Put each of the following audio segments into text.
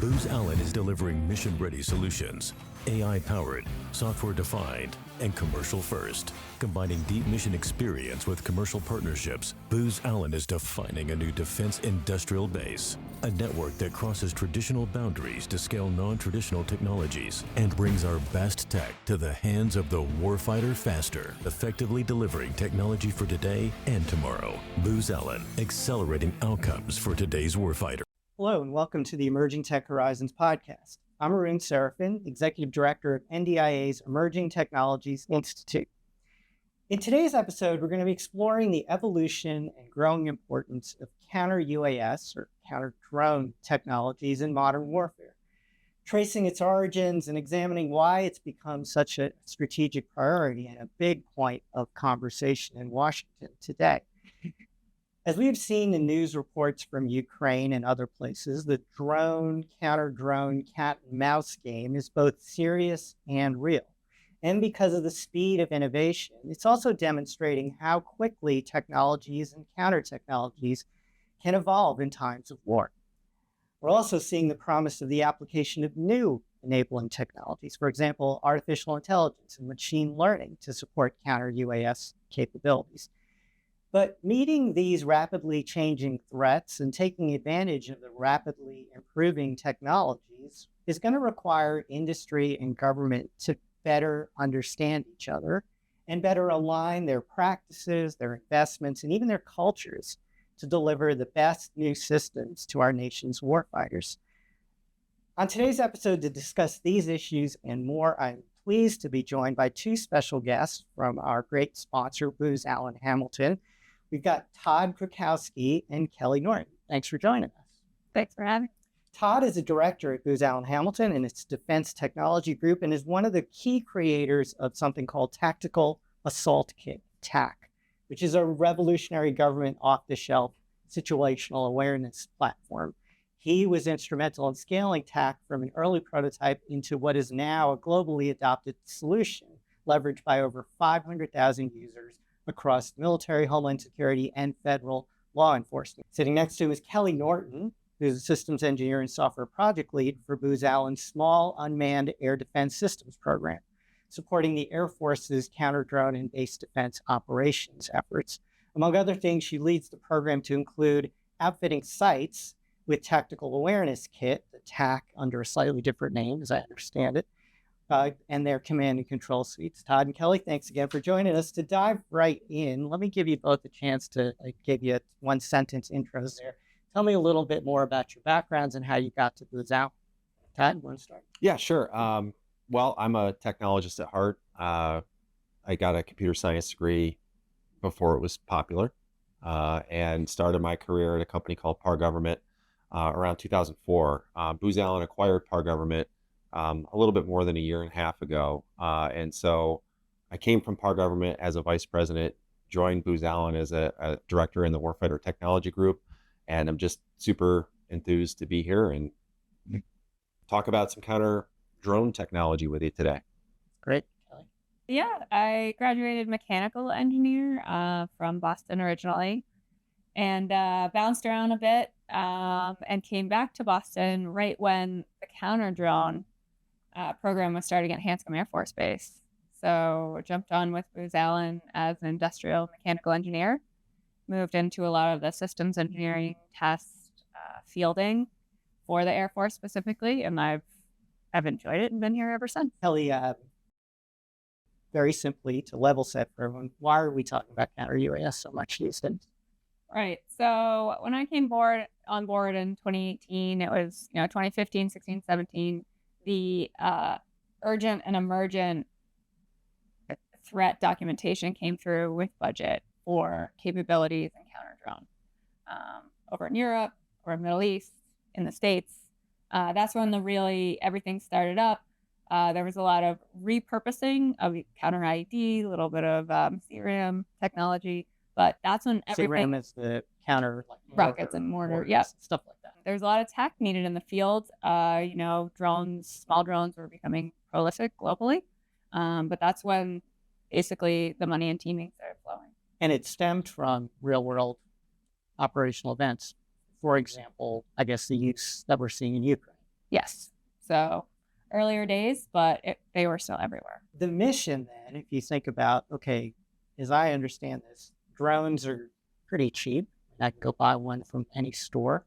Booz Allen is delivering mission-ready solutions, AI-powered, software-defined, and commercial-first. Combining deep mission experience with commercial partnerships, Booz Allen is defining a new defense industrial base, a network that crosses traditional boundaries to scale non-traditional technologies and brings our best tech to the hands of the warfighter faster, effectively delivering technology for today and tomorrow. Booz Allen, accelerating outcomes for today's warfighter. Hello, and welcome to the Emerging Tech Horizons podcast. I'm Arun Seraphin, Executive Director of NDIA's Emerging Technologies Institute. In today's episode, we're going to be exploring the evolution and growing importance of counter-UAS, or counter-drone technologies in modern warfare, tracing its origins and examining why it's become such a strategic priority and a big point of conversation in Washington today. As we have seen in news reports from Ukraine and other places, the drone, counter-drone, cat and mouse game is both serious and real. And because of the speed of innovation, it's also demonstrating how quickly technologies and counter-technologies can evolve in times of war. We're also seeing the promise of the application of new enabling technologies, for example, artificial intelligence and machine learning to support counter-UAS capabilities. But meeting these rapidly changing threats and taking advantage of the rapidly improving technologies is going to require industry and government to better understand each other and better align their practices, their investments, and even their cultures to deliver the best new systems to our nation's warfighters. On today's episode to discuss these issues and more, I'm pleased to be joined by two special guests from our great sponsor, Booz Allen Hamilton. We've got Todd Krakowski and Kelley Norton. Thanks for joining us. Thanks for having me. Todd is a director at Booz Allen Hamilton and its Defense Technology Group and is one of the key creators of something called Tactical Assault Kit, TAC, which is a revolutionary government off-the-shelf situational awareness platform. He was instrumental in scaling TAC from an early prototype into what is now a globally adopted solution, leveraged by over 500,000 users across military, homeland security, and federal law enforcement. Sitting next to him is Kelley Norton, who's a systems engineer and software project lead for Booz Allen's Small Unmanned Air Defense Systems program, supporting the Air Force's counter-drone and base defense operations efforts. Among other things, she leads the program to include outfitting sites with Tactical Awareness Kit, the TAC under a slightly different name, as I understand it, and their command and control suites. Todd and Kelley, thanks again for joining us. To dive right in, let me give you both a chance to give you one-sentence intros there. Tell me a little bit more about your backgrounds and how you got to Booz Allen. Todd, you want to start? Yeah, sure. Well, I'm a technologist at heart. I got a computer science degree before it was popular and started my career at a company called Par Government around 2004. Booz Allen acquired Par Government a little bit more than a year and a half ago. And so I came from Par Government as a vice president, joined Booz Allen as a director in the Warfighter Technology Group. And I'm just super enthused to be here and talk about some counter drone technology with you today. Great. Kelley? Yeah, I graduated mechanical engineer from Boston originally and bounced around a bit and came back to Boston right when the counter drone program was starting at Hanscom Air Force Base. So jumped on with Booz Allen as an industrial mechanical engineer, moved into a lot of the systems engineering, test, fielding for the Air Force specifically, and I've enjoyed it and been here ever since. Kelley, very simply, to level set for everyone, why are we talking about counter-UAS so much these days? Right. So when I came on board in 2018, it was 2015, 16, 17. The urgent and emergent threat documentation came through with budget for capabilities and counter-drone over in Europe, or in the Middle East, in the States. That's when everything started up. There was a lot of repurposing of counter IED, a little bit of CRAM technology, but that's when everything... CRAM is the counter... rockets and mortar, yeah. Stuff like that. There's a lot of tech needed in the field. Drones, small drones were becoming prolific globally. But that's when basically the money and teaming started flowing. And it stemmed from real world operational events. For example, I guess the use that we're seeing in Ukraine. Yes. So earlier days, but they were still everywhere. The mission then, if you think about, okay, as I understand this, drones are pretty cheap. I can go buy one from any store.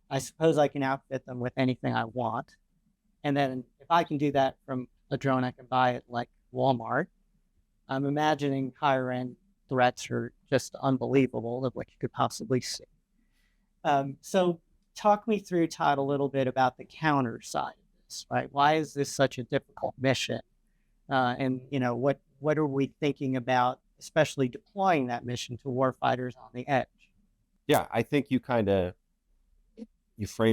I suppose I can outfit them with anything I want. And then if I can do that from a drone I can buy at like Walmart, I'm imagining higher end threats are just unbelievable of what you could possibly see. So talk me through, Todd, a little bit about the counter side of this, right? Why is this such a difficult mission? And what are we thinking about, especially deploying that mission to warfighters on the edge? Yeah, I think you framed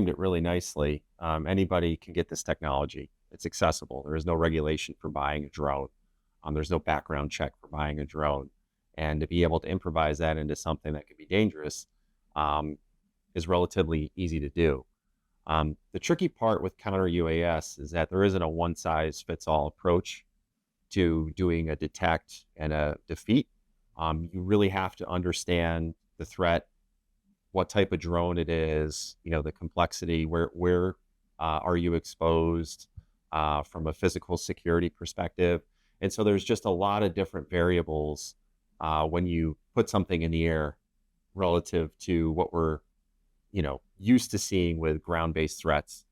it really nicely. Anybody can get this technology. It's accessible. There is no regulation for buying a drone. There's no background check for buying a drone. And to be able to improvise that into something that could be dangerous is relatively easy to do. The tricky part with counter UAS is that there isn't a one-size-fits-all approach to doing a detect and a defeat. You really have to understand the threat, what type of drone it is, the complexity, where are you exposed from a physical security perspective. And so there's just a lot of different variables when you put something in the air relative to what we're, used to seeing with ground-based threats.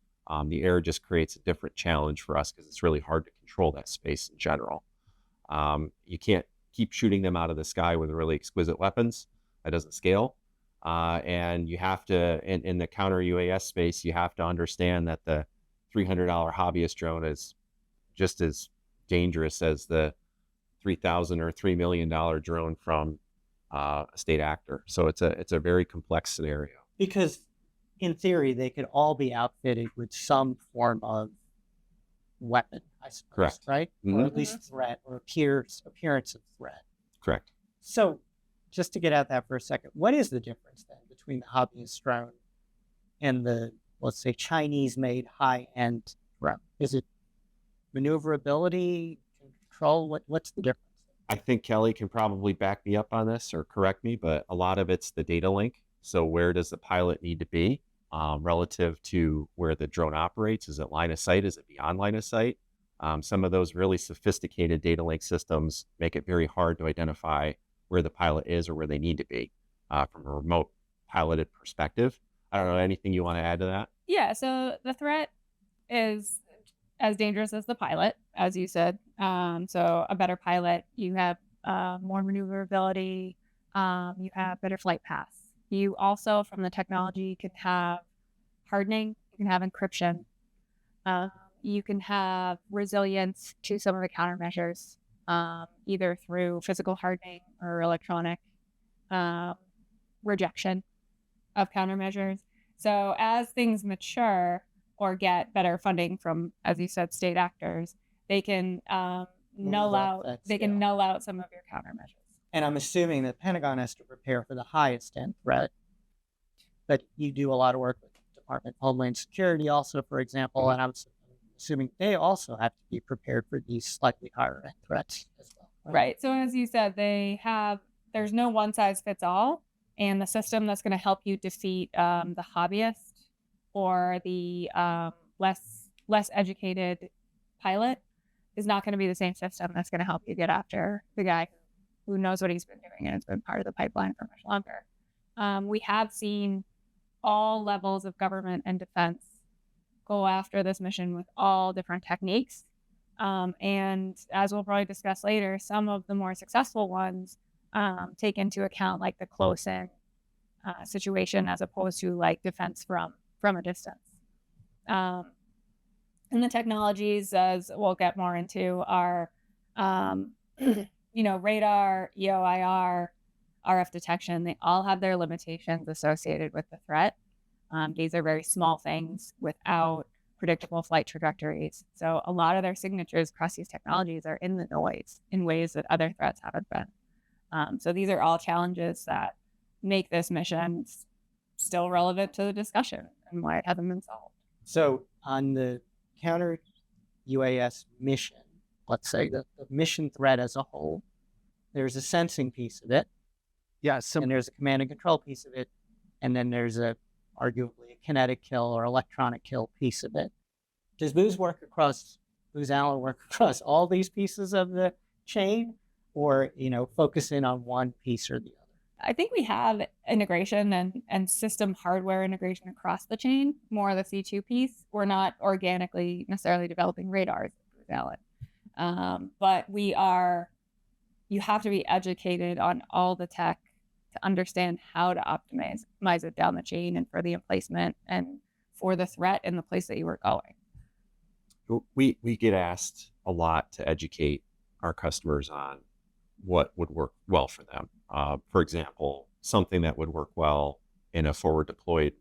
The air just creates a different challenge for us because it's really hard to control that space in general. You can't keep shooting them out of the sky with really exquisite weapons. That doesn't scale. And you have to, in the counter UAS space, you have to understand that the $300 hobbyist drone is just as dangerous as the $3,000 or $3 million drone from a state actor. So it's a very complex scenario. Because in theory, they could all be outfitted with some form of weapon, I suppose. Correct. Right? Mm-hmm. Or at least threat or appearance of threat. Correct. So just to get at that for a second, what is the difference then between the hobbyist drone and the, let's say, Chinese-made high-end drone? Is it maneuverability, control? What's the difference? I think Kelley can probably back me up on this or correct me, but a lot of it's the data link. So where does the pilot need to be relative to where the drone operates? Is it line of sight? Is it beyond line of sight? Some of those really sophisticated data link systems make it very hard to identify where the pilot is or where they need to be from a remote piloted perspective. I don't know, anything you want to add to that? Yeah, so the threat is as dangerous as the pilot, as you said. So a better pilot, you have more maneuverability, you have better flight paths. You also, from the technology, can have hardening, you can have encryption, you can have resilience to some of the countermeasures, either through physical hardening or electronic rejection of countermeasures. So as things mature or get better funding from, as you said, state actors, they can null out some of your countermeasures. And I'm assuming that Pentagon has to prepare for the highest end threat, but you do a lot of work with the Department of Homeland Security also, for example, and I'm assuming they also have to be prepared for these slightly higher end threats as well. Right. So as you said, there's no one size fits all, and the system that's going to help you defeat the hobbyist or the less educated pilot is not going to be the same system that's going to help you get after the guy who knows what he's been doing and has been part of the pipeline for much longer. We have seen all levels of government and defense go after this mission with all different techniques. And as we'll probably discuss later, some of the more successful ones take into account like the close-in situation as opposed to like defense from a distance. And the technologies, as we'll get more into, are radar, EOIR, RF detection. They all have their limitations associated with the threat. These are very small things without predictable flight trajectories. So a lot of their signatures across these technologies are in the noise in ways that other threats haven't been. So these are all challenges that make this mission still relevant to the discussion and why it hasn't been solved. So on the counter UAS mission, let's say the mission threat as a whole, there's a sensing piece of it. Yeah. And there's a command and control piece of it. And then there's arguably a kinetic kill or electronic kill piece of it. Does Booz Allen work across all these pieces of the chain, or, focus in on one piece or the other? I think we have integration and system hardware integration across the chain, more the C2 piece. We're not organically necessarily developing radars at Booz Allen. But you have to be educated on all the tech to understand how to optimize it down the chain and for the emplacement and for the threat in the place that you were going. We get asked a lot to educate our customers on what would work well for them. For example, something that would work well in a forward deployed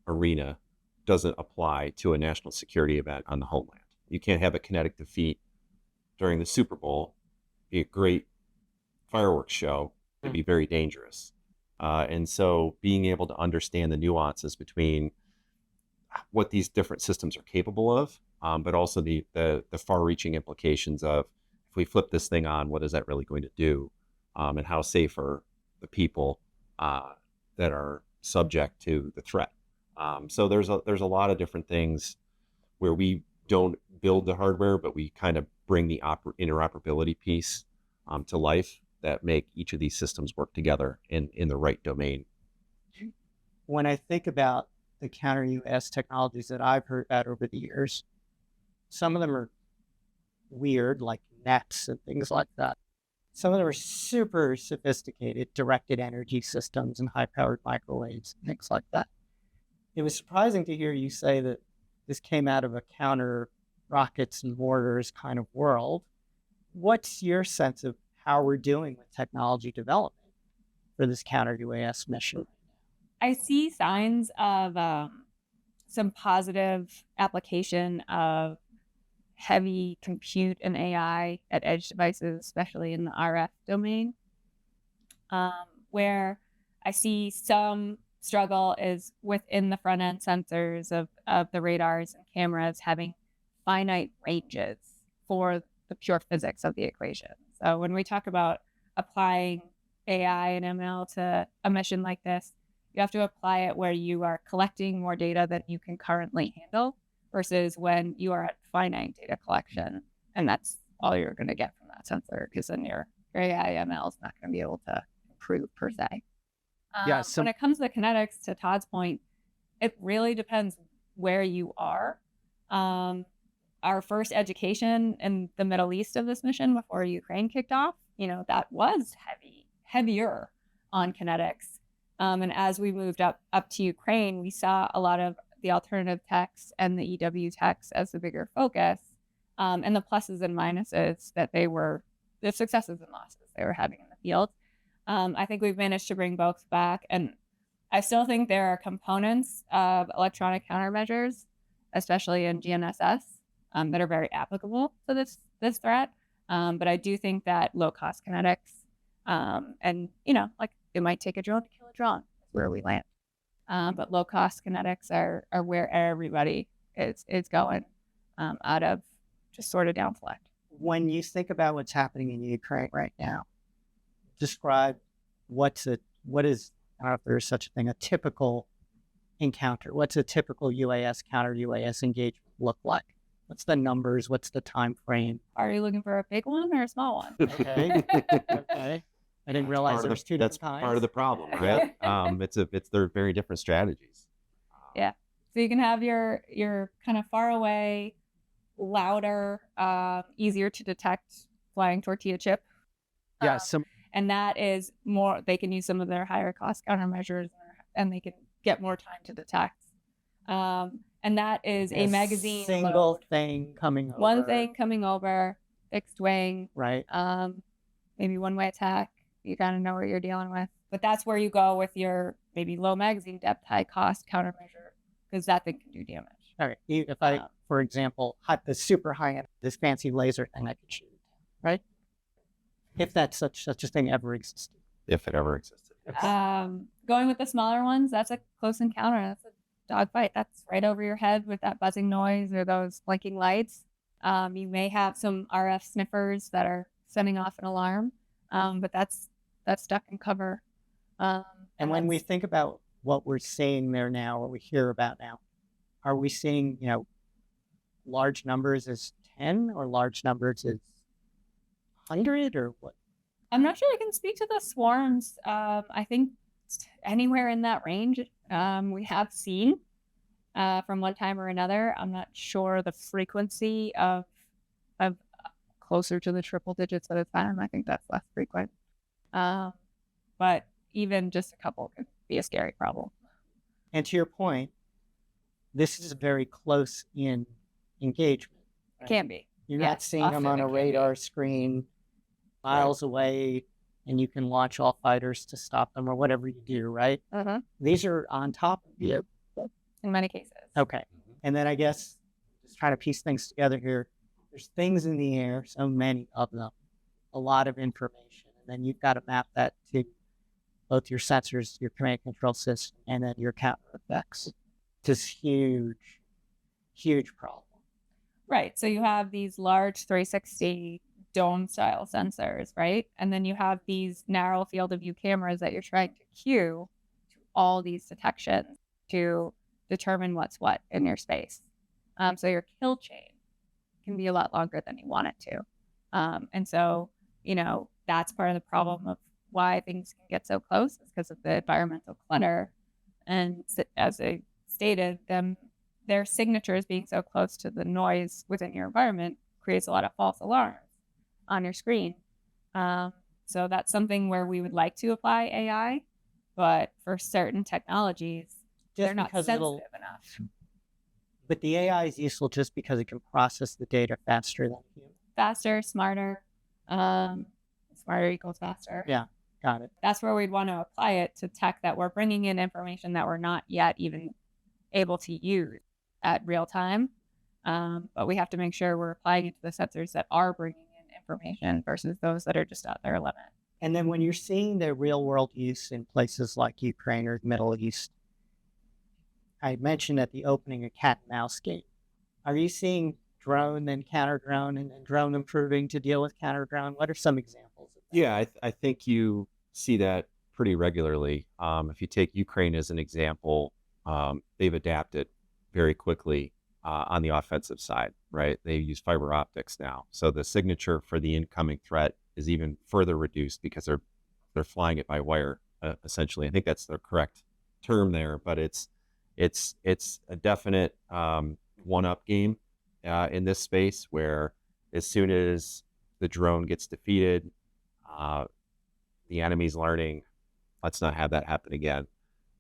arena doesn't apply to a national security event on the homeland. You can't have a kinetic defeat during the Super Bowl, be a great fireworks show, to be very dangerous. And so being able to understand the nuances between what these different systems are capable of, but also the far-reaching implications of, if we flip this thing on, what is that really going to do? And how safe are the people that are subject to the threat? So there's a lot of different things where we don't build the hardware, but we kind of bring the interoperability piece to life that make each of these systems work together in the right domain. When I think about the counter-UAS technologies that I've heard about over the years, some of them are weird, like nets and things like that. Some of them are super sophisticated, directed energy systems and high-powered microwaves, things like that. It was surprising to hear you say that this came out of a counter rockets and mortars kind of world. What's your sense of how we're doing with technology development for this counter-UAS mission? I see signs of some positive application of heavy compute and AI at edge devices, especially in the RF domain, where I see some struggle is within the front end sensors of the radars and cameras having finite ranges for the pure physics of the equation. So when we talk about applying AI and ML to a mission like this, you have to apply it where you are collecting more data than you can currently handle versus when you are at finite data collection. And that's all you're going to get from that sensor, because then your AI ML is not going to be able to improve per se. When it comes to the kinetics, to Todd's point, it really depends where you are. Our first education in the Middle East of this mission before Ukraine kicked off, that was heavier on kinetics. And as we moved up to Ukraine, we saw a lot of the alternative techs and the EW techs as the bigger focus, and the pluses and minuses that the successes and losses they were having in the field. I think we've managed to bring both back, and I still think there are components of electronic countermeasures, especially in GNSS, that are very applicable to this threat. But I do think that low-cost kinetics, and like it might take a drone to kill a drone, is where we land. But low-cost kinetics are where everybody is going out of just sort of downflect. When you think about what's happening in Ukraine right now, describe what is, I don't know if there's such a thing, a typical encounter. What's a typical UAS, counter-UAS engagement look like? What's the numbers? What's the time frame? Are you looking for a big one or a small one? Okay. Okay. I didn't realize there's two different kinds. That's part of the problem, right? They're very different strategies. Yeah. So you can have your kind of far away, louder, easier to detect flying tortilla chip. Yeah. And that is more, they can use some of their higher cost countermeasures and they can get more time to detect. And that is a magazine single load. Thing coming over. One thing coming over, fixed wing. Right. Maybe one-way attack. You kind of know what you're dealing with. But that's where you go with your maybe low magazine depth, high cost countermeasure, because that thing can do damage. All right. If I, for example, the super high end, this fancy laser thing I could shoot, right? If that's such a thing ever existed. If it ever existed. Going with the smaller ones, that's a close encounter. That's a dogfight. That's right over your head with that buzzing noise or those blinking lights. You may have some RF sniffers that are sending off an alarm, but that's stuck in cover. And when we think about what we're seeing there now, what we hear about now, are we seeing, large numbers as 10 or large numbers as 100 or what? I'm not sure I can speak to the swarms. I think anywhere in that range we have seen from one time or another. I'm not sure the frequency of closer to the triple digits at a time. I think that's less frequent. But even just a couple could be a scary problem. And to your point, this is very close in engagement. It can be. You're Yes, not seeing them on often a it can radar screen miles away, and you can launch all fighters to stop them or whatever you do, right? These are on top of you. In many cases. Okay. And then I guess just trying to piece things together here. There's things in the air, so many of them, a lot of information. And then you've got to map that to both your sensors, your command and control system, and then your counter effects. It's huge, huge problem. Right. So you have these large 360 dome style sensors, right? And then you have these narrow field of view cameras that you're trying to cue to all these detections to determine what's what in your space. So your kill chain can be a lot longer than you want it to. And so, that's part of the problem of why things can get so close is because of the environmental clutter. And as I stated, their signatures being so close to the noise within your environment creates a lot of false alarms on your screen. So that's something where we would like to apply AI, but for certain technologies, they're not sensitive enough. But the AI is useful just because it can process the data faster than human. Faster, smarter. Smarter equals faster. Yeah, got it. That's where we'd want to apply it to tech that we're bringing in information that we're not yet even able to use at real time. But we have to make sure we're applying it to the sensors that are bringing in information versus those that are just at their limit. And then when you're seeing the real world use in places like Ukraine or the Middle East, I mentioned at the opening a cat and mouse game. Are you seeing drone, then counter drone, and then drone improving to deal with counter drone? What are some examples of that? Yeah, I think you see that pretty regularly. If you take Ukraine as an example, they've adapted very quickly on the offensive side, right? They use fiber optics now. So the signature for the incoming threat is even further reduced because they're flying it by wire, essentially. I think that's the correct term there, but it's a definite one-up game in this space where as soon as the drone gets defeated, the enemy's learning, let's not have that happen again.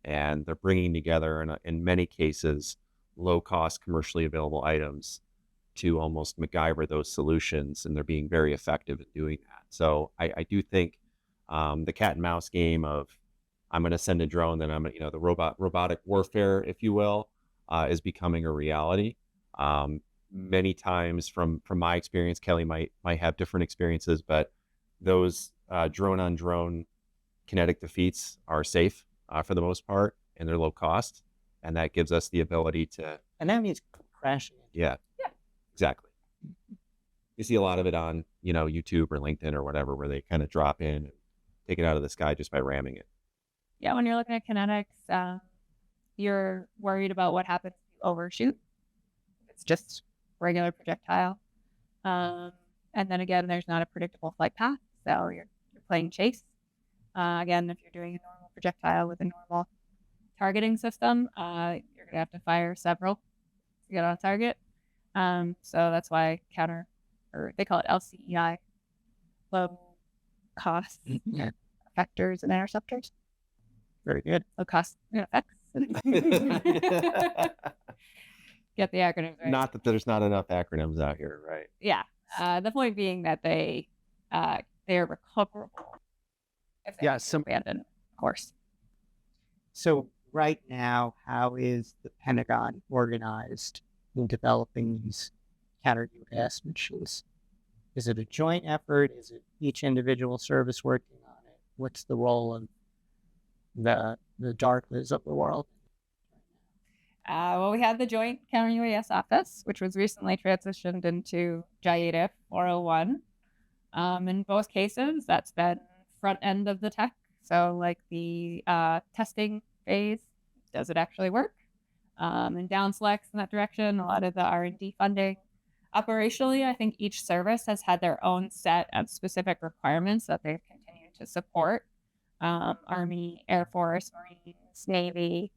And they're bringing together, in many cases, low-cost commercially available items to almost MacGyver those solutions, and they're being very effective at doing that. So I do think the cat and mouse game of I'm going to send a drone, then the robotic warfare, if you will, is becoming a reality. Many times from my experience, Kelley might have different experiences, but those drone on drone kinetic defeats are safe for the most part, and they're low cost, and that gives us the ability to. And that means crashing. Yeah, exactly. You see a lot of it on YouTube or LinkedIn or whatever, where they kind of drop in and take it out of the sky just by ramming it. Yeah, when you're looking at kinetics, you're worried about what happens if you overshoot. It's just regular projectile. And then again, there's not a predictable flight path, so you're playing chase. Again, if you're doing a normal projectile with a normal targeting system, you're going to have to fire several to get on target. So that's why they call it LCEI, low cost effectors and interceptors. Very good. Low cost effects. Get the acronyms right. Not that there's not enough acronyms out here, right? Yeah. The point being that they are recoverable if they abandoned, of course. So right now, how is the Pentagon organized in developing these counter-UAS machines? Is it a joint effort? Is it each individual service working on it? What's the role of the DARPAs of the world? Well, we had the Joint Counter-UAS Office, which was recently transitioned into JIADF 401. In both cases, that's been front end of the tech. So like the testing phase, does it actually work? and down selects in that direction, a lot of the R&D funding. Operationally, I think each service has had their own set of specific requirements that they've continued to support. Army, Air Force, Marines, Navy,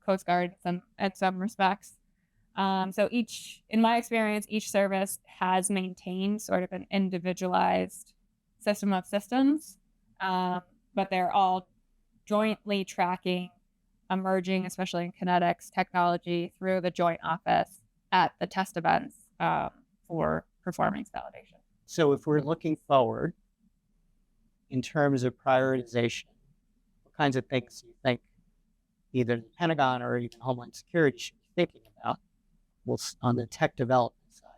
Coast Guard in some respects. So in my experience, each service has maintained sort of an individualized system of systems, but they're all jointly tracking emerging, especially in kinetics technology, through the joint office at the test events for performance validation. So if we're looking forward in terms of prioritization, what kinds of things do you think either the Pentagon or even Homeland Security should be thinking about on the tech development side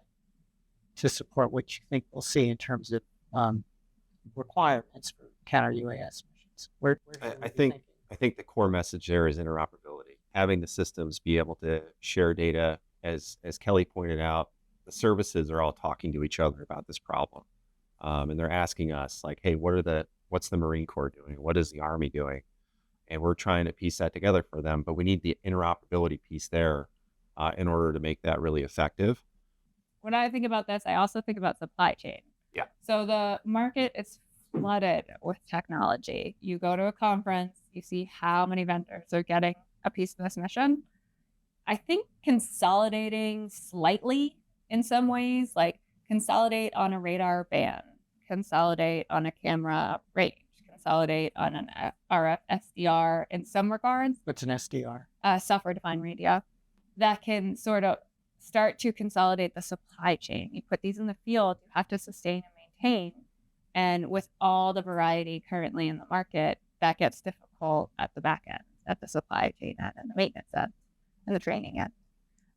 to support what you think we'll see in terms of requirements for counter-UAS missions? I think the core message there is interoperability. Having the systems be able to share data, as Kelley pointed out, the services are all talking to each other about this problem, and they're asking us like, "Hey, what's the Marine Corps doing? What is the Army doing?" And we're trying to piece that together for them. But we need the interoperability piece there in order to make that really effective. When I think about this, I also think about supply chain. Yeah. So the market is flooded with technology. You go to a conference, you see how many vendors are getting a piece of this mission. I think consolidating slightly in some ways, like consolidate on a radar band, consolidate on a camera range, consolidate on an RF SDR in some regards. What's an SDR? Software-defined radio. That can sort of start to consolidate the supply chain. You put these in the field, you have to sustain and maintain. And with all the variety currently in the market, that gets difficult at the back end, at the supply chain end, and the maintenance end, and the training end.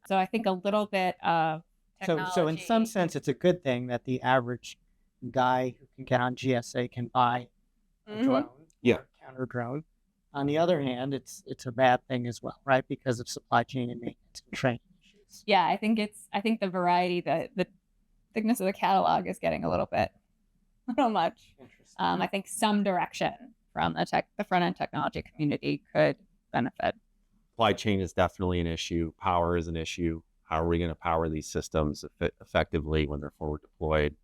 So I think a little bit of technology. So in some sense, it's a good thing that the average guy who can get on GSA can buy a drone, or a counter drone. On the other hand, it's a bad thing as well, right? Because of supply chain and maintenance and training issues. Yeah, I think the variety, the thickness of the catalog is getting a little much. Interesting. I think some direction from the front end technology community could benefit. Supply chain is definitely an issue. Power is an issue. How are we going to power these systems effectively when they're forward deployed?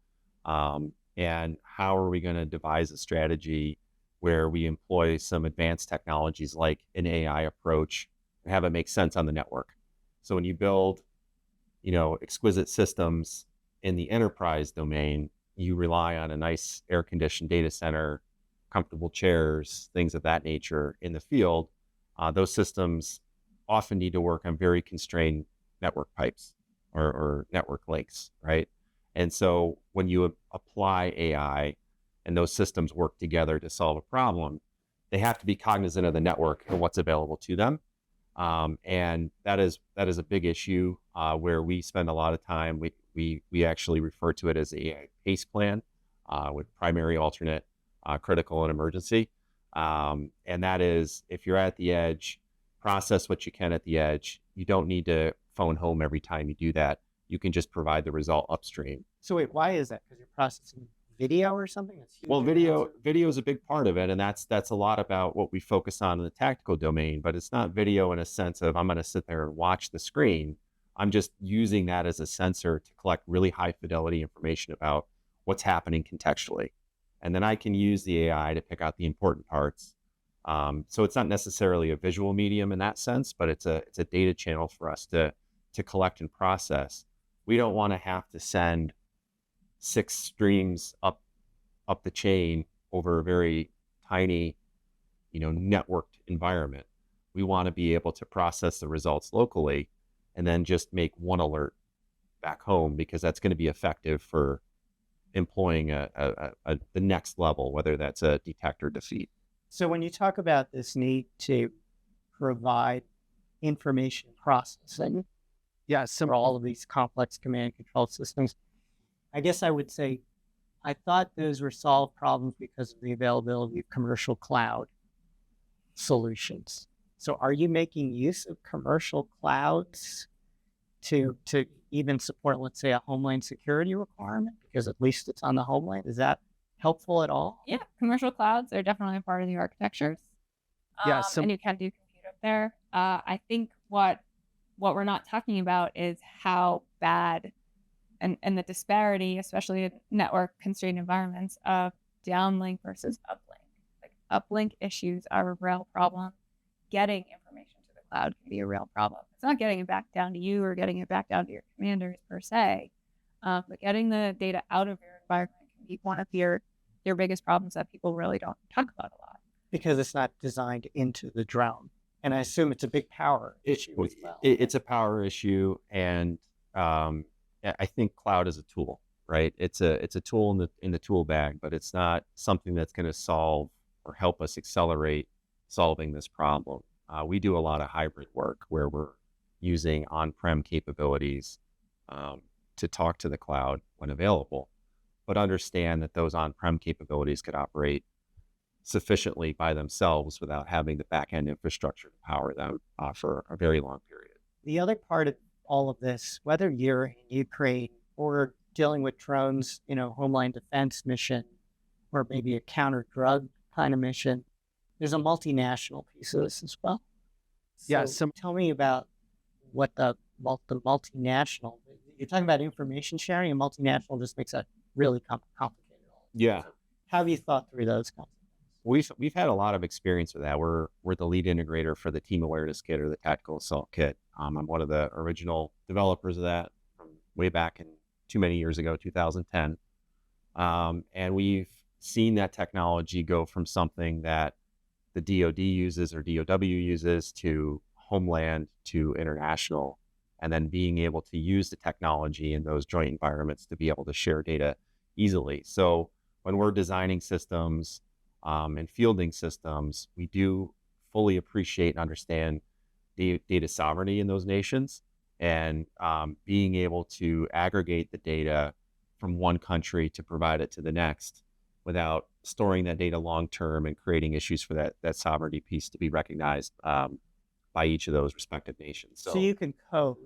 And how are we going to devise a strategy where we employ some advanced technologies like an AI approach and have it make sense on the network? So when you build, exquisite systems in the enterprise domain, you rely on a nice air-conditioned data center, comfortable chairs, things of that nature. In the field, those systems often need to work on very constrained network pipes or network links, right? And so when you apply AI and those systems work together to solve a problem, they have to be cognizant of the network and what's available to them. And that is a big issue where we spend a lot of time. We actually refer to it as the AI PACE plan with primary, alternate, critical, and emergency. And that is, if you're at the edge, process what you can at the edge. You don't need to phone home every time you do that. You can just provide the result upstream. So wait, why is that? Because you're processing video or something? Well, video is a big part of it, and that's a lot about what we focus on in the tactical domain. But it's not video in a sense of I'm going to sit there and watch the screen. I'm just using that as a sensor to collect really high fidelity information about what's happening contextually, and then I can use the AI to pick out the important parts. So it's not necessarily a visual medium in that sense, but it's a data channel for us to collect and process. We don't want to have to send 6 streams up the chain over a very tiny, networked environment. We want to be able to process the results locally and then just make one alert back home, because that's going to be effective for employing the next level, whether that's a detect or defeat. So when you talk about this need to provide information processing, for all of these complex command and control systems, I guess I would say I thought those were solved problems because of the availability of commercial cloud solutions. So are you making use of commercial clouds to even support, let's say, a Homeland Security requirement? Because at least it's on the Homeland. Is that helpful at all? Yeah, commercial clouds are definitely a part of the architectures. And you can do compute up there. I think what what we're not talking about is how bad and the disparity, especially in network constrained environments, of downlink versus uplink. Like uplink issues are a real problem. Getting information to the cloud can be a real problem. It's not getting it back down to you or getting it back down to your commanders per se, but getting the data out of your environment can be one of your biggest problems that people really don't talk about a lot. Because it's not designed into the drone. And I assume it's a big power issue as well. It's a power issue, and I think cloud is a tool, right? It's a tool in the tool bag, but it's not something that's going to solve or help us accelerate solving this problem. We do a lot of hybrid work where we're using on-prem capabilities to talk to the cloud when available, but understand that those on-prem capabilities could operate sufficiently by themselves without having the back-end infrastructure to power them for a very long period. The other part of all of this, whether you're in Ukraine or dealing with drones, homeland defense mission, or maybe a counter-drug kind of mission, there's a multinational piece of this as well. So tell me about what the multinational, you're talking about information sharing, and multinational just makes that really complicated. Yeah. So how have you thought through those kinds of things? We've had a lot of experience with that. We're the lead integrator for the Team Awareness Kit, or the Tactical Assault Kit. I'm one of the original developers of that from way back in too many years ago, 2010. And we've seen that technology go from something that the DoD uses or DOW uses to homeland to international, and then being able to use the technology in those joint environments to be able to share data easily. So when we're designing systems and fielding systems, we do fully appreciate and understand data sovereignty in those nations, and being able to aggregate the data from one country to provide it to the next without storing that data long-term and creating issues for that sovereignty piece to be recognized by each of those respective nations. So you can code,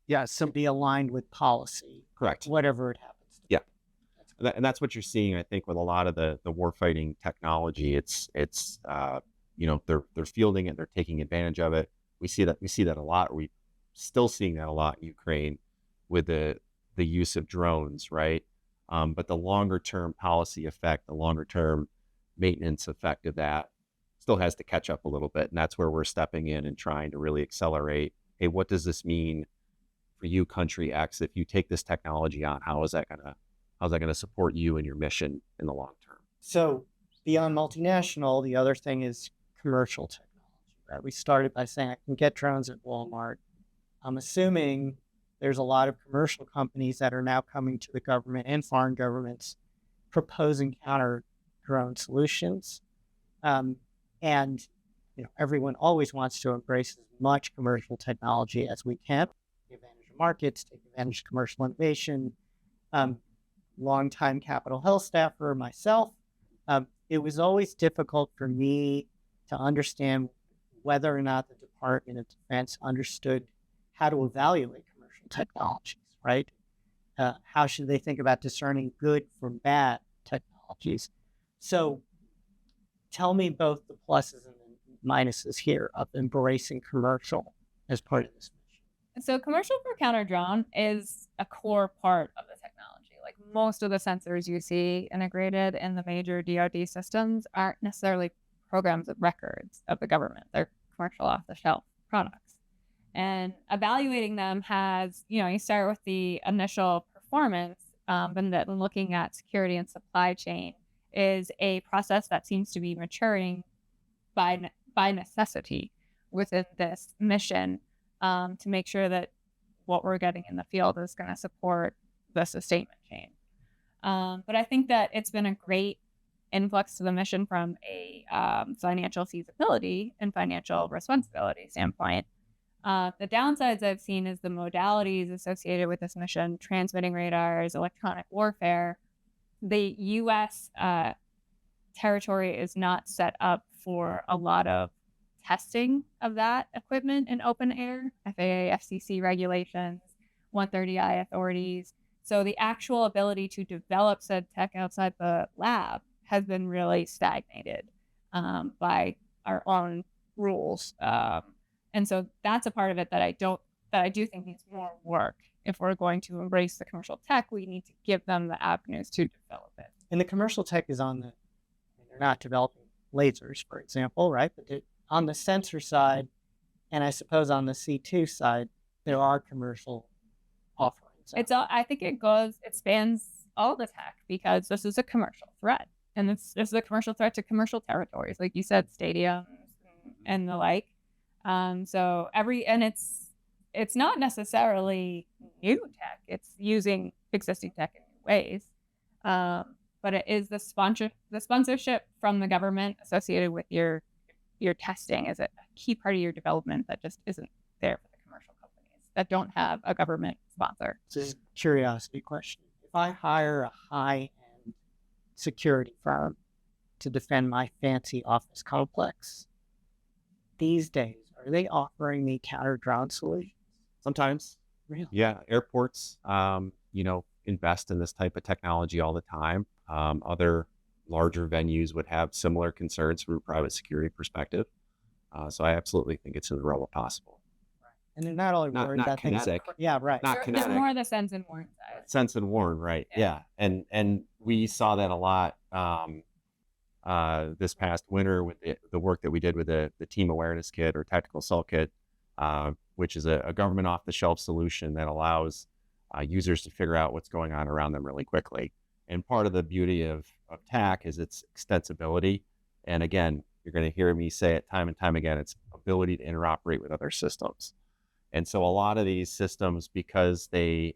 to be aligned with policy. Correct. Whatever it happens to be. Yeah. And that's what you're seeing, I think, with a lot of the warfighting technology. It's they're fielding it, they're taking advantage of it. We see that a lot. We're still seeing that a lot in Ukraine with the use of drones, right? But the longer term policy effect, the longer term maintenance effect of that still has to catch up a little bit. And that's where we're stepping in and trying to really accelerate. Hey, what does this mean for you, country X? If you take this technology on, how's that gonna support you and your mission in the long term? So beyond multinational, the other thing is commercial technology, right? We started by saying I can get drones at Walmart. I'm assuming there's a lot of commercial companies that are now coming to the government and foreign governments proposing counter drone solutions. And everyone always wants to embrace as much commercial technology as we can, take advantage of markets, take advantage of commercial innovation. Longtime Capitol Hill staffer myself, it was always difficult for me to understand whether or not the Department of Defense understood how to evaluate commercial technologies, right? How should they think about discerning good from bad technologies? So tell me both the pluses and the minuses here of embracing commercial as part of this mission. So commercial for counter drone is a core part of the technology. Like most of the sensors you see integrated in the major DoD systems aren't necessarily programs of records of the government. They're commercial off-the-shelf products. And evaluating them has, you start with the initial performance, and then looking at security and supply chain is a process that seems to be maturing by necessity within this mission, to make sure that what we're getting in the field is going to support the sustainment chain. But I think that it's been a great influx to the mission from a financial feasibility and financial responsibility standpoint. The downsides I've seen is the modalities associated with this mission, transmitting radars, electronic warfare. The U.S. Territory is not set up for a lot of testing of that equipment in open air, FAA, FCC regulations, 130I authorities. So the actual ability to develop said tech outside the lab has been really stagnated by our own rules. And so that's a part of it that I do think needs more work. If we're going to embrace the commercial tech, we need to give them the avenues to develop it. And the commercial tech is they're not developing lasers, for example, right? But on the sensor side, and I suppose on the C2 side, there are commercial offerings. I think it spans all the tech, because this is a commercial threat. And this is a commercial threat to commercial territories, like you said, stadiums and the like. It's not necessarily new tech. It's using existing tech in new ways. But it is the sponsorship from the government associated with your testing is a key part of your development that just isn't there for the commercial companies that don't have a government sponsor. This is a curiosity question. If I hire a high-end security firm to defend my fancy office complex, these days, are they offering me counter-drone solutions? Sometimes. Really? Yeah. Airports, invest in this type of technology all the time. Other larger venues would have similar concerns from a private security perspective. So I absolutely think it's in the realm of possible. Right. And they're not only worried about kinetic. Yeah, right. Not kinetic. There's more of the sense and warn side. Sense and warn, right? Yeah. And we saw that a lot this past winter with the work that we did with the team awareness kit or tactical assault kit, which is a government off-the-shelf solution that allows users to figure out what's going on around them really quickly. And part of the beauty of TAC is its extensibility. And again, you're going to hear me say it time and time again, its ability to interoperate with other systems. And so a lot of these systems, because they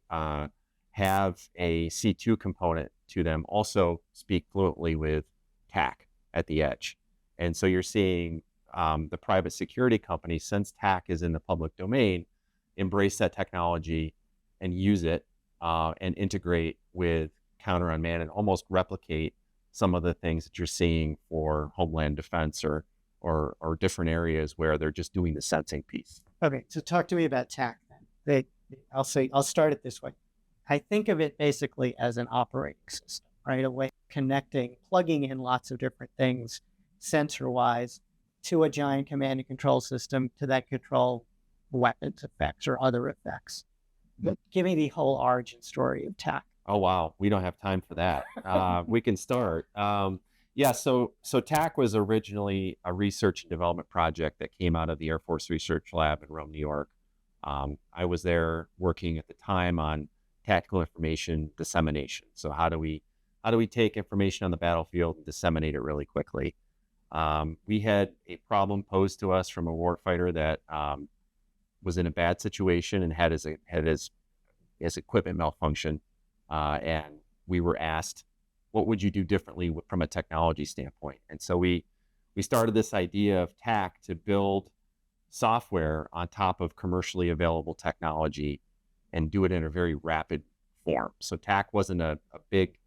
have a C2 component to them, also speak fluently with TAC at the edge. And so you're seeing the private security companies, since TAC is in the public domain, embrace that technology and use it and integrate with counter unmanned and almost replicate some of the things that you're seeing for homeland defense or different areas where they're just doing the sensing piece. Okay, so talk to me about TAC then. I'll start it this way. I think of it basically as an operating system, right? A way of connecting, plugging in lots of different things, sensor-wise, to a giant command and control system to that control weapons effects or other effects. But give me the whole origin story of TAC. Oh, wow. We don't have time for that. We can start. So TAC was originally a research and development project that came out of the Air Force Research Lab in Rome, New York. I was there working at the time on tactical information dissemination. So how do we take information on the battlefield and disseminate it really quickly? We had a problem posed to us from a warfighter that was in a bad situation and had his equipment malfunction. And we were asked, what would you do differently from a technology standpoint? And so we started this idea of TAC to build software on top of commercially available technology and do it in a very rapid form. So TAC wasn't a big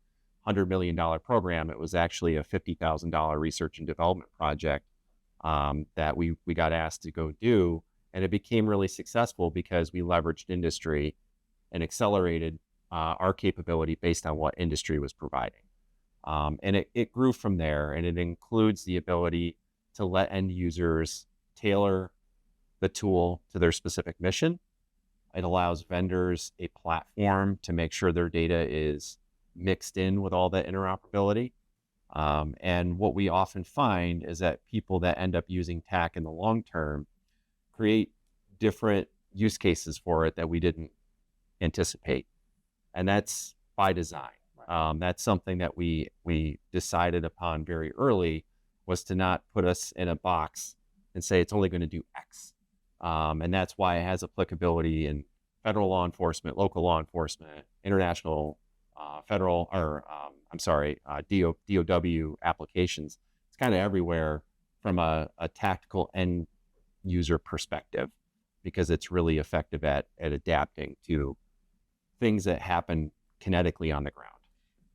$100 million program. It was actually a $50,000 research and development project that we got asked to go do. And it became really successful because we leveraged industry and accelerated our capability based on what industry was providing. And it grew from there, and it includes the ability to let end users tailor the tool to their specific mission. It allows vendors a platform to make sure their data is mixed in with all that interoperability. And what we often find is that people that end up using TAC in the long term create different use cases for it that we didn't anticipate. And that's by design. That's something that we decided upon very early, was to not put us in a box and say it's only going to do X. And that's why it has applicability in federal law enforcement, local law enforcement, international, DOW applications. It's kind of everywhere from a tactical end user perspective, because it's really effective at adapting to things that happen kinetically on the ground.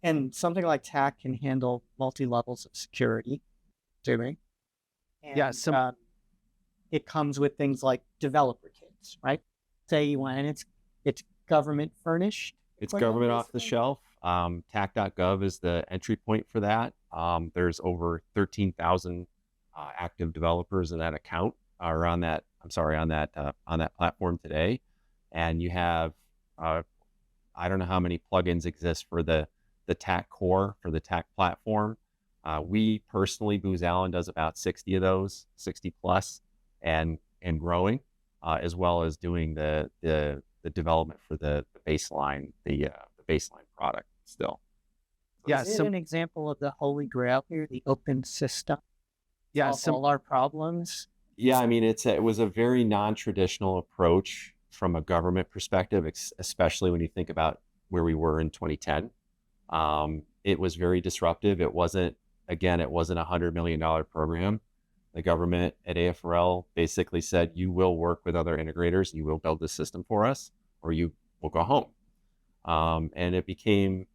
And something like TAC can handle multi-levels of security, doing. And, it comes with things like developer kits, right? Say you want, and it's government furnished. It's government off the shelf. TAC.gov is the entry point for that. There's over 13,000 active developers in that account or on that on that platform today. And you have, I don't know how many plugins exist for the TAC core, for the TAC platform. We personally, Booz Allen does about 60 of those, 60 plus, and growing, as well as doing the development for the baseline, the baseline product still. Yeah, so an example of the holy grail here, the open system. Yeah, all our problems. Yeah, I mean, it was a very non-traditional approach from a government perspective, especially when you think about where we were in 2010. It was very disruptive. It wasn't a $100 million program. The government at AFRL basically said, you will work with other integrators, you will build this system for us, or you will go home. And it became,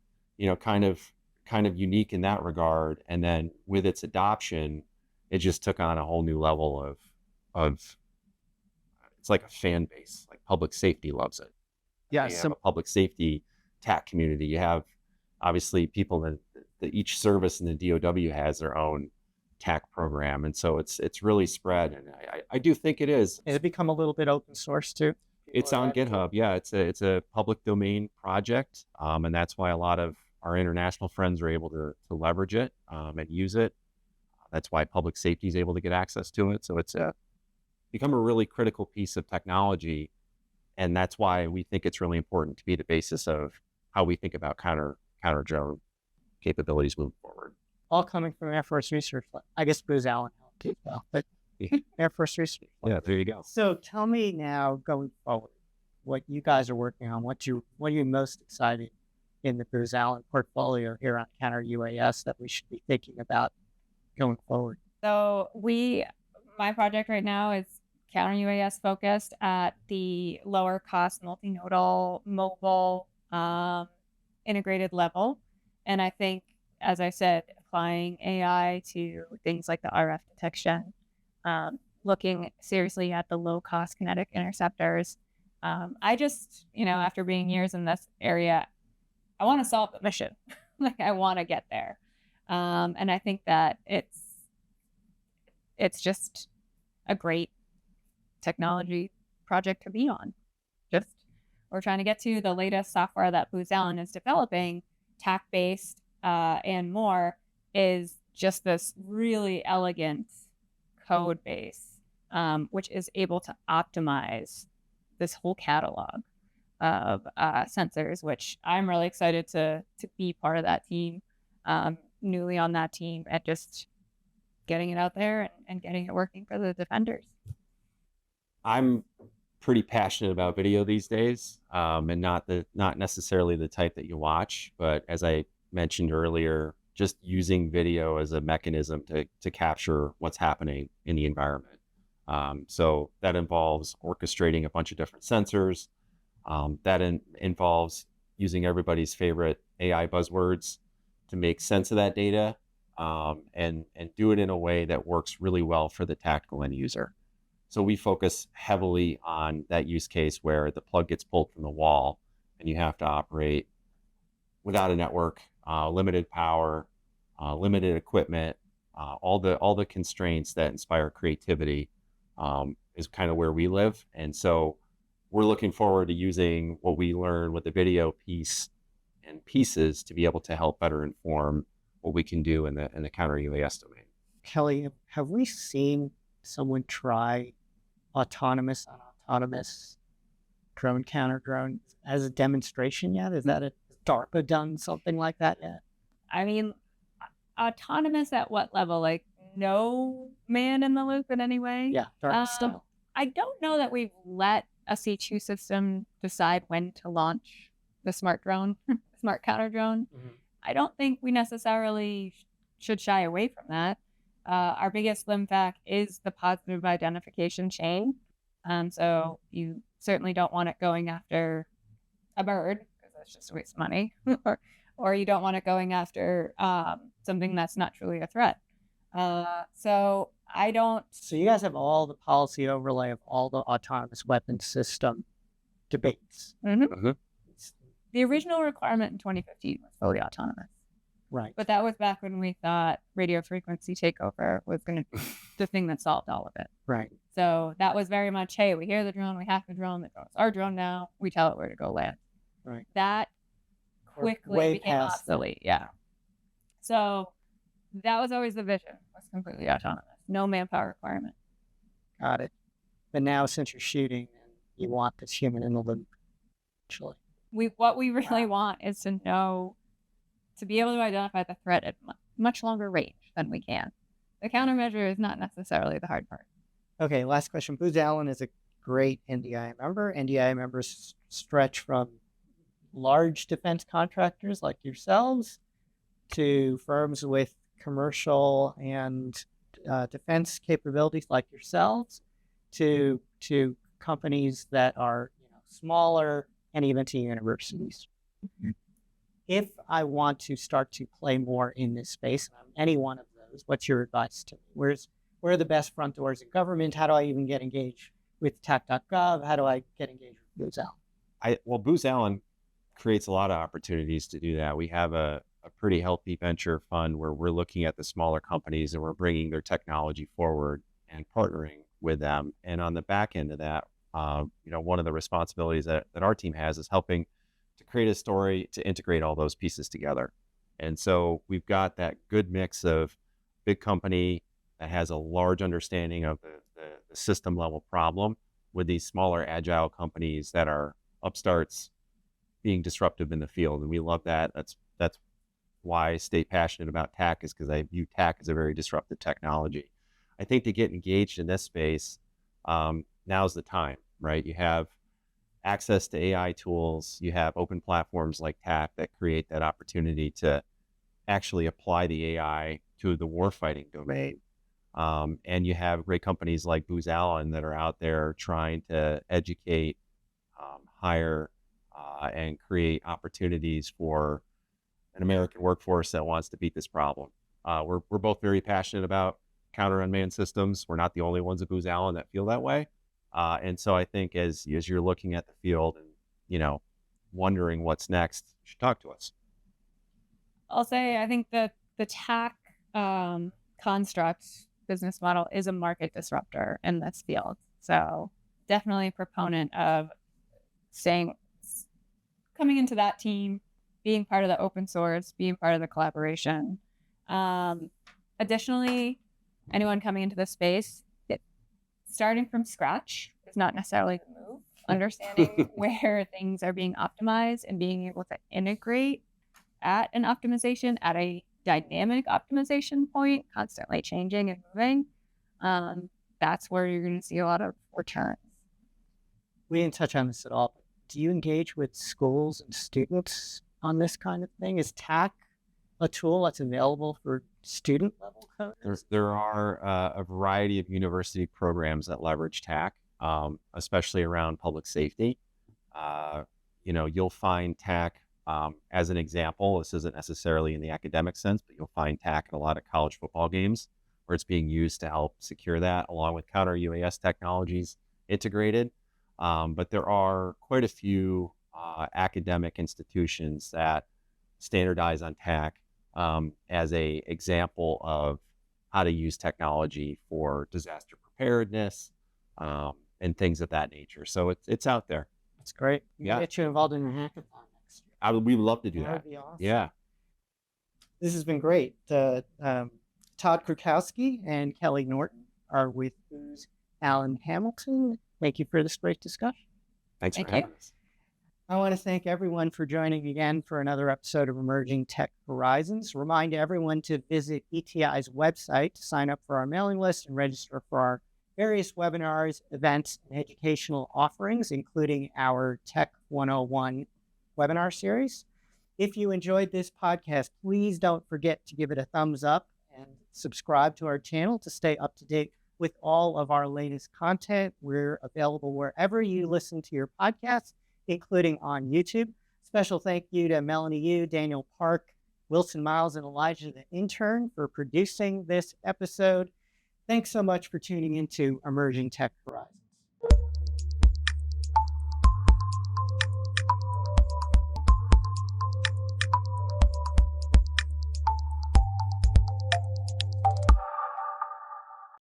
kind of unique in that regard. And then with its adoption, it just took on a whole new level of it's like a fan base, like public safety loves it. Yeah. You have a public safety TAC community. You have obviously people that each service in the DOW has their own TAC program. And so it's really spread. And I do think it is. Has it become a little bit open source too? It's on GitHub. Yeah, it's a public domain project. And that's why a lot of our international friends are able to leverage it and use it. That's why public safety is able to get access to it. So it's become a really critical piece of technology. And that's why we think it's really important to be the basis of how we think about counter drone capabilities moving forward. All coming from Air Force Research Lab. I guess Booz Allen as well, but Air Force Research Lab. Yeah, there you go. So tell me now, going forward, what you guys are working on, what are you most excited in the Booz Allen portfolio here on counter UAS that we should be thinking about going forward? So my project right now is counter UAS focused at the lower cost multinodal mobile integrated level. And I think, as I said, applying AI to things like the RF detection, looking seriously at the low cost kinetic interceptors. I just, after being years in this area, I want to solve the mission. Like I want to get there. And I think that it's just a great technology project to be on. We're trying to get to the latest software that Booz Allen is developing, TAC-based and more, is just this really elegant code base, which is able to optimize this whole catalog of sensors, which I'm really excited to be part of that team, newly on that team, and just getting it out there and getting it working for the defenders. I'm pretty passionate about video these days, and not necessarily the type that you watch, but as I mentioned earlier, just using video as a mechanism to capture what's happening in the environment. So that involves orchestrating a bunch of different sensors. That involves using everybody's favorite AI buzzwords to make sense of that data, and do it in a way that works really well for the tactical end user. So we focus heavily on that use case where the plug gets pulled from the wall and you have to operate without a network, limited power, limited equipment, all the constraints that inspire creativity is kind of where we live. And so we're looking forward to using what we learn with the video piece and pieces to be able to help better inform what we can do in the counter UAS domain. Kelley, have we seen someone try autonomous drone counter drone as a demonstration yet? Is that DARPA done something like that yet? I mean, autonomous at what level? Like no man in the loop in any way? Yeah, DARPA style. I don't know that we've let a C2 system decide when to launch the smart drone, smart counter drone. Mm-hmm. I don't think we necessarily should shy away from that. Our biggest limb fact is the positive identification chain. So you certainly don't want it going after a bird because that's just a waste of money, or you don't want it going after something that's not truly a threat. So you guys have all the policy overlay of all the autonomous weapon system debates. Mm-hmm. Mm-hmm. The original requirement in 2015 was fully autonomous. Right. But that was back when we thought radio frequency takeover was going to the thing that solved all of it. Right. So that was very much, hey, we hear the drone, we have the drone, the drone's our drone now, we tell it where to go land. Right. That We're quickly way became past obsolete. Yeah. So that was always the vision, was completely autonomous. No manpower requirement. Got it. But now, since you're shooting, you want this human in the loop, actually. What we really want is to be able to identify the threat at much longer range than we can. The countermeasure is not necessarily the hard part. Okay, last question. Booz Allen is a great NDI member. NDI members stretch from large defense contractors like yourselves to firms with commercial and defense capabilities like yourselves to companies that are smaller and even to universities. Mm-hmm. If I want to start to play more in this space, any one of those, what's your advice to me? Where are the best front doors in government? How do I even get engaged with TAC.gov? How do I get engaged with Booz Allen? Booz Allen creates a lot of opportunities to do that. We have a pretty healthy venture fund where we're looking at the smaller companies and we're bringing their technology forward and partnering with them. And on the back end of that, one of the responsibilities that our team has is helping to create a story to integrate all those pieces together. And so we've got that good mix of big company that has a large understanding of the system level problem with these smaller agile companies that are upstarts being disruptive in the field. And we love that. That's why I stay passionate about TAC, is because I view TAC as a very disruptive technology. I think to get engaged in this space, now's the time, right? You have access to AI tools, you have open platforms like TAC that create that opportunity to actually apply the AI to the warfighting domain. And you have great companies like Booz Allen that are out there trying to educate, hire, and create opportunities for an American workforce that wants to beat this problem. We're both very passionate about counter unmanned systems. We're not the only ones at Booz Allen that feel that way. And so I think as you're looking at the field and, wondering what's next, you should talk to us. I'll say, I think that the TAC construct business model is a market disruptor in this field. So definitely a proponent of coming into that team, being part of the open source, being part of the collaboration. Additionally, anyone coming into the space, starting from scratch is not necessarily the move. Understanding where things are being optimized and being able to integrate at an optimization, at a dynamic optimization point, constantly changing and moving, that's where you're going to see a lot of returns. We didn't touch on this at all, but do you engage with schools and students on this kind of thing? Is TAC a tool that's available for student level coders? There are a variety of university programs that leverage TAC, especially around public safety. You'll find TAC as an example. This isn't necessarily in the academic sense, but you'll find TAC in a lot of college football games where it's being used to help secure that, along with counter UAS technologies integrated. But there are quite a few academic institutions that standardize on TAC as a example of how to use technology for disaster preparedness and things of that nature. So it's out there. That's great. We Yeah. can get you involved in a hackathon next year. We would love to do that. That would be awesome. Yeah. This has been great. Todd Krakowski and Kelley Norton are with Booz Allen Hamilton. Thank you for this great discussion. Thanks Thank for having us. I want to thank everyone for joining again for another episode of Emerging Tech Horizons. Remind everyone to visit ETI's website to sign up for our mailing list and register for our various webinars, events, and educational offerings, including our Tech 101 webinar series. If you enjoyed this podcast, please don't forget to give it a thumbs up and subscribe to our channel to stay up to date with all of our latest content. We're available wherever you listen to your podcasts, including on YouTube. Special thank you to Melanie Yu, Daniel Park, Wilson Miles, and Elijah the intern for producing this episode. Thanks so much for tuning into Emerging Tech Horizons.